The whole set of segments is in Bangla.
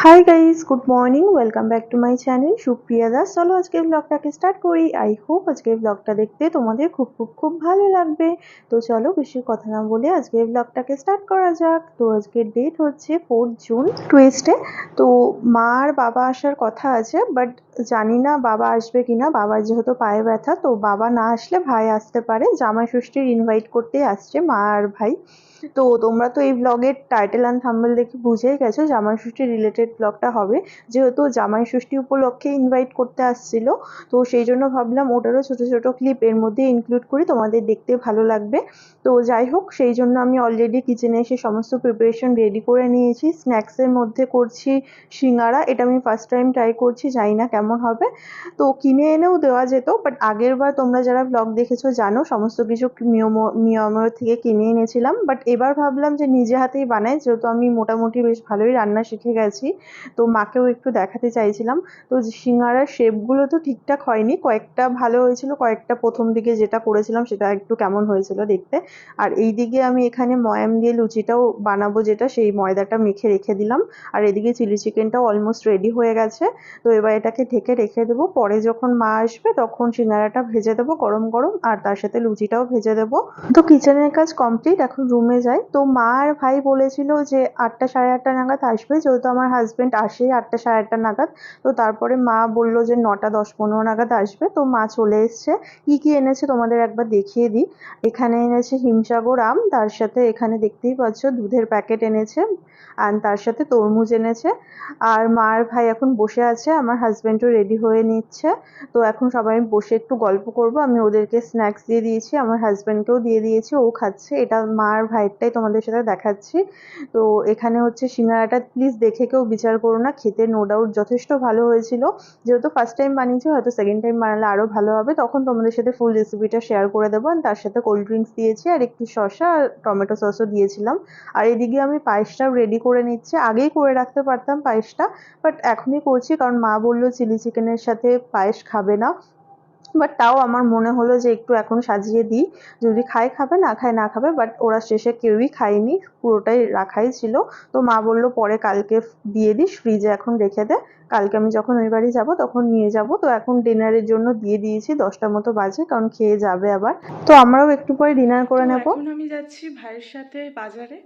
Hi guys, good morning, welcome back to my channel Supriya Das. চলো আজকে ব্লগটাকে স্টার্ট করি। আই হোপ আজকে ব্লগটা দেখতে তোমাদের খুব খুব খুব ভালো লাগবে। তো চলো বেশি কথা না বলে আজকে ব্লগটাকে স্টার্ট করা যাক। তো আজকের ডেট হচ্ছে 4 জুন টুয়েসডে। তো মা আর বাবা আসার কথা আছে, বাট জানি না বাবা আসবে কিনা। বাবার যেহেতু পায়ে ব্যথা, তো বাবা না আসলে ভাই আসতে পারে। জামাই ষষ্ঠীর ইনভাইট করতেই আসছে মা আর ভাই। তো তোমরা তো এই ব্লগের টাইটেল অ্যান্ড থাম্বনেল দেখে বুঝেই গেছো জামাই ষষ্ঠী রিলেটেড ব্লগটা হবে, যেহেতু জামাই ষষ্ঠী উপলক্ষে ইনভাইট করতে আসছিল। তো সেই জন্য ভাবলাম ওটারও ছোট ছোট ক্লিপ এর মধ্যে ইনক্লুড করি, তোমাদের দেখতে ভালো লাগবে। তো যাই হোক, সেই জন্য আমি অলরেডি কিচেনে এসে সমস্ত প্রিপারেশন রেডি করে নিয়েছি। স্ন্যাক্সের মধ্যে করছি সিঙ্গারা। এটা আমি ফার্স্ট টাইম ট্রাই করছি, জানি না কেমন হবে। তো কিনে এনেও দেওয়া যেত, বাট আগের বার তোমরা যারা ব্লগ দেখেছো জানো সমস্ত কিছু মিয়ামর থেকে কিনে এনেছিলাম। বাট এবার ভাবলাম যে নিজে হাতেই বানাই, যেহেতু আমি মোটামুটি বেশ ভালোই রান্না শিখে গেছি। তো মাকেও একটু দেখাতে চাইছিলাম। তো সিঙ্গারার শেপগুলো তো ঠিকঠাক হয়নি, কয়েকটা ভালো হয়েছিল, কয়েকটা প্রথম দিকে যেটা করেছিলাম সেটা একটু কেমন হয়েছিল দেখতে। আর এইদিকে আমি এখানে ময়াম দিয়ে লুচিটাও বানাবো, যেটা সেই ময়দাটা মেখে রেখে দিলাম। আর এদিকে চিলি চিকেনটাও অলমোস্ট রেডি হয়ে গেছে। তো এবার এটাকে ঢেকে রেখে দেবো, পরে যখন মা আসবে তখন সিঙ্গারাটা ভেজে দেবো গরম গরম, আর তার সাথে লুচিটাও ভেজে দেবো। তো কিচেনের কাজ কমপ্লিট, এখন রুমে যাই। তো মা আর ভাই বলেছিল যে 8টা সাড়ে 8টা নাগাদ আসবে, যেহেতু আমার হাজবেন্ড আসেই 8টা সাড়ে 8টা নাগাদ। তো তারপরে মা বললো যে 9টা 10-15 নাগাদ আসবে। তো মা চলে এসছে। কি কি এনেছে তোমাদের একবার দেখিয়ে দিই। এখানে এনেছে হিমসাগর আম, তার সাথে এখানে দেখতেই পাচ্ছ দুধের প্যাকেট এনেছে, আর তার সাথে তরমুজ এনেছে। আর মা আর ভাই এখন বসে আছে, আমার হাজবেন্ডও রেডি হয়ে নিচ্ছে। তো এখন সবাই বসে একটু গল্প করব। আমি ওদেরকে স্ন্যাক্স দিয়ে দিয়েছি, আমার হাজবেন্ডকেও দিয়ে দিয়েছি, ও খাচ্ছে। এটা মা আর ভাইয়েরটাই তোমাদের সাথে দেখাচ্ছি। তো এখানে হচ্ছে সিঙ্গারাটা, প্লিজ দেখে কেউ বিচার করো না, খেতে নো ডাউট যথেষ্ট ভালো হয়েছিল। যেহেতু ফার্স্ট টাইম বানিয়েছি, হয়তো সেকেন্ড টাইম বানালে আরো ভালো হবে, তখন তোমাদের সাথে ফুল রেসিপিটা শেয়ার করে দেবো। আর তার সাথে কোল্ড ড্রিঙ্কস দিয়েছি, আর একটু শসা আর টমেটো সসও দিয়েছিলাম। আর এদিকে আমি পায়েসটাও রেডি করে নিচ্ছি। আগেই করে রাখতে পারতাম পায়েসটা, বাট এখনই করছি কারণ মা বললো চিলি চিকেনের সাথে পায়েস খাবে না। বাট তাও আমার মনে হলো যে একটু এখন সাজিয়ে দিই, যদি খায় খাবে, না খায় না খাবে। বাট ওরা শেষে কেউই খায়নি, পুরোটাই রাখাই ছিল। তো মা বললো পরে কালকে দিয়ে দিস, ফ্রিজে এখন রেখে দে, কালকে আমি যখন ওই বাড়ি যাবো তখন নিয়ে যাব। তো এখন ডিনারের জন্য দিয়ে দিয়েছি, 10টা মতো বাজে, কারণ খেয়ে যাবে আবার। তো আমরাও একটু পরে ডিনার তো করে নেব। এখন আমি যাচ্ছি ভাইয়ের সাথে বাজারে।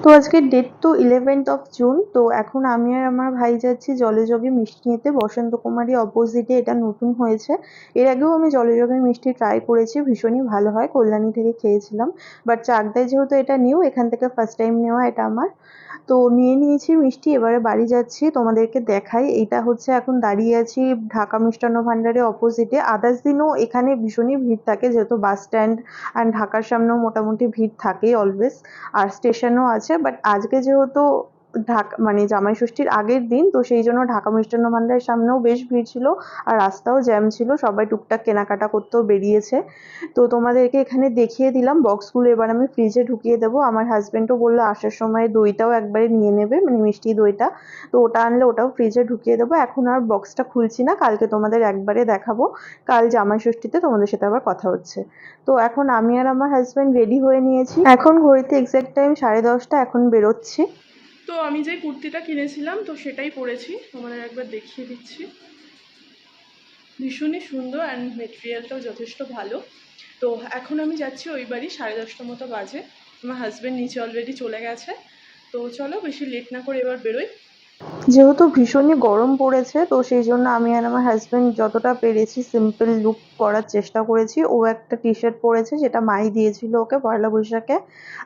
তো আজকের ডেট তো 11th of June। তো এখন আমি আর আমার ভাই যাচ্ছি জলযোগে মিষ্টি নিতে, বসন্ত কুমারী অপোজিটে, এটা নতুন হয়েছে। এর আগেও আমি জলযোগের মিষ্টি ট্রাই করেছি, ভীষণই ভালো হয়, কল্যাণী থেকে খেয়েছিলাম। বাট চাকদায় যেহেতু এটা নিউ, এখান থেকে ফার্স্ট টাইম নেওয়া এটা আমার। তো নিয়ে নিয়েছি মিষ্টি, এবারে বাড়ি যাচ্ছি, তোমাদেরকে দেখাই। এটা হচ্ছে এখন দাঁড়িয়ে আছি ঢাকা মিষ্টান্ন ভান্ডারের অপোজিটে। আদার্স দিনও এখানে ভীষণই ভিড় থাকে, যেহেতু বাস স্ট্যান্ড অ্যান্ড ঢাকার সামনেও মোটামুটি ভিড় থাকেই অলওয়েজ। আর স্টেশনও আছে, বাট আজকে যেহেতু ঢাকা মানে জামাই ষষ্ঠীর আগের দিন, তো সেই জন্য ঢাকা মিষ্টান্ন ভান্ডারের সামনেও বেশ ভিড় ছিল। আর রাস্তাও জ্যাম ছিল, সবাই টুকটাক কেনাকাটা করতেও বেরিয়েছে। তো তোমাদেরকে এখানে দেখিয়ে দিলাম বক্সগুলো, এবার আমি ফ্রিজে ঢুকিয়ে দেবো। আমার হাজবেন্ডও বললো আসার সময় দইটাও একবারে নিয়ে নেবে, মানে মিষ্টি দইটা। তো ওটা আনলে ওটাও ফ্রিজে ঢুকিয়ে দেবো। এখন আর বক্সটা খুলছি না, কালকে তোমাদের একবারে দেখাবো। কাল জামাই ষষ্ঠীতে তোমাদের সাথে আবার কথা হচ্ছে। তো এখন আমি আর আমার হাজবেন্ড রেডি হয়ে নিয়েছি, এখন ঘড়িতে এক্সাক্ট টাইম 10:30, এখন বেরোচ্ছি। তো আমি যে কুর্তিটা কিনেছিলাম তো সেটাই পরেছি, তোমাদের একবার দেখিয়ে দিচ্ছি। ভীষণই সুন্দর অ্যান্ড মেটেরিয়ালটাও যথেষ্ট ভালো। তো এখন আমি যাচ্ছি ওই বাড়ি, 10:30 মতো বাজে। আমার হাজব্যান্ড নিচে অলরেডি চলে গেছে। তো চলো বেশি লেট না করে এবার বেরোই। যেহেতু ভীষণই গরম পড়েছে, তো সেই জন্য আমি আর আমার হাজবেন্ড যতটা পেরেছি সিম্পল লুক করার চেষ্টা করেছি। ও একটা টি শার্ট পরেছে, যেটা মাই দিয়েছিল ওকে পয়লা বৈশাখে।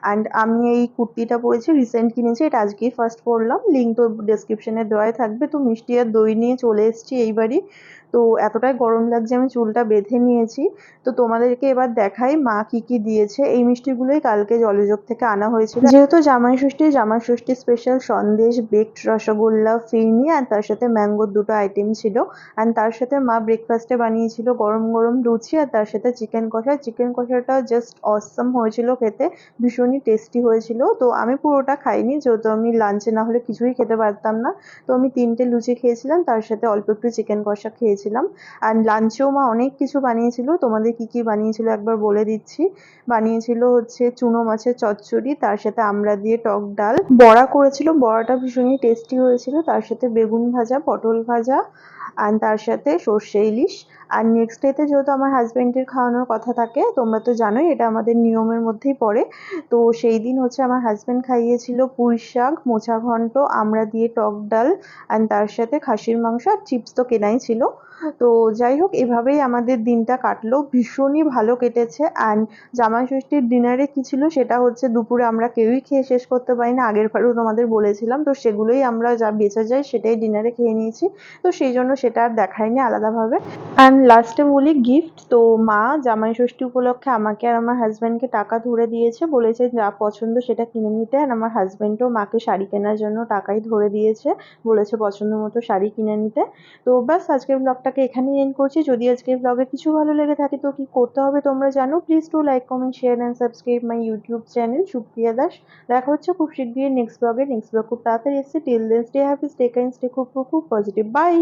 অ্যান্ড আমি এই কুর্তিটা পরেছি, রিসেন্ট কিনেছি, এটা আজকেই ফার্স্ট পরলাম। লিঙ্ক তো ডেসক্রিপশনে দেওয়াই থাকবে। তো মিষ্টি আর দই নিয়ে চলে এসেছি এই বাড়ি। তো এতটাই গরম লাগছে আমি চুলটা বেঁধে নিয়েছি। তো তোমাদেরকে এবার দেখাই মা কি কি দিয়েছে। এই মিষ্টিগুলোই কালকে জলযোগ থেকে আনা হয়েছিল, যেহেতু জামাই ষষ্ঠী স্পেশাল সন্দেশ, বেকড রসগোল্লা, ফিরনি, আর তার সাথে ম্যাঙ্গোর দুটো আইটেম ছিল। আর তার সাথে মা ব্রেকফাস্টে বানিয়েছিল গরম গরম লুচি, আর তার সাথে চিকেন কষা। চিকেন কষাটা জাস্ট অসম হয়েছিল খেতে, ভীষণই টেস্টি হয়েছিল। তো আমি পুরোটা খাইনি, যেহেতু আমি লাঞ্চে না হলে কিছুই খেতে পারতাম না। তো আমি 3টে লুচি খেয়েছিলাম, তার সাথে অল্প একটু চিকেন কষা খেয়েছি। গিয়েছিলাম। অ্যান্ড লাঞ্চেও মা অনেক কিছু বানিয়েছিল, তোমাদের কি কি বানিয়েছিল একবার বলে দিচ্ছি। বানিয়েছিল হচ্ছে চুনো মাছের চচ্চড়ি, তার সাথে আমড়া দিয়ে টক ডাল, বড়া করেছিল, বড়াটা ভীষণই টেস্টি হয়েছিল, তার সাথে বেগুন ভাজা, পটল ভাজা, আর তার সাথে সর্ষে ইলিশ। আর নেক্সট ডেতে যেহেতু আমার হাজবেন্ডের খাওয়ানোর কথা থাকে, তোমরা তো জানোই এটা আমাদের নিয়মের মধ্যেই পড়ে, তো সেই দিন হচ্ছে আমার হাজবেন্ড খাইয়েছিল পুঁই শাক, মোচা ঘন্ট, আমড়া দিয়ে টক ডাল, অ্যান্ড তার সাথে খাসির মাংস আর চিপস তো কেনাই ছিল। তো যাই হোক, এভাবেই আমাদের দিনটা কাটলো, ভীষণই ভালো কেটেছে। অ্যান্ড জামাই ষষ্ঠীর ডিনারে কি ছিল সেটা হচ্ছে দুপুরে আমরা কেউই খেয়ে শেষ করতে পারি না, আগের বারেও তোমাদের বলেছিলাম, তো সেগুলোই আমরা যা বেঁচে যায় সেটাই ডিনারে খেয়ে নিয়েছি, তো সেই জন্য সেটা আর দেখাইনি আলাদাভাবে। অ্যান্ড লাস্টে বলি গিফট, তো মা জামাই ষষ্ঠী উপলক্ষে আমাকে আর আমার হাজব্যান্ডকে টাকা ধরে দিয়েছে, বলেছে যা পছন্দ সেটা কিনে নিতে। আর আমার হাজব্যান্ডও মাকে শাড়ি কেনার জন্য টাকাই ধরে দিয়েছে, বলেছে পছন্দ মতো শাড়ি কিনে নিতে। তো ব্যাস, আজকের ব্লগটাকে এখানেই এন্ড করছি। যদি আজকের ব্লগে কিছু ভালো লেগে থাকে তো কি করতে হবে তোমরা জানো, please to like, comment, share and subscribe my YouTube channel Supriya Das. দেখা হচ্ছে খুব শিগগিরই নেক্সট ব্লগে। নেক্সট ব্লগ খুব তাড়াতাড়ি এসছে। Till then stay happy, stay kind, stay খুব খুব খুব পজিটিভ। বাই।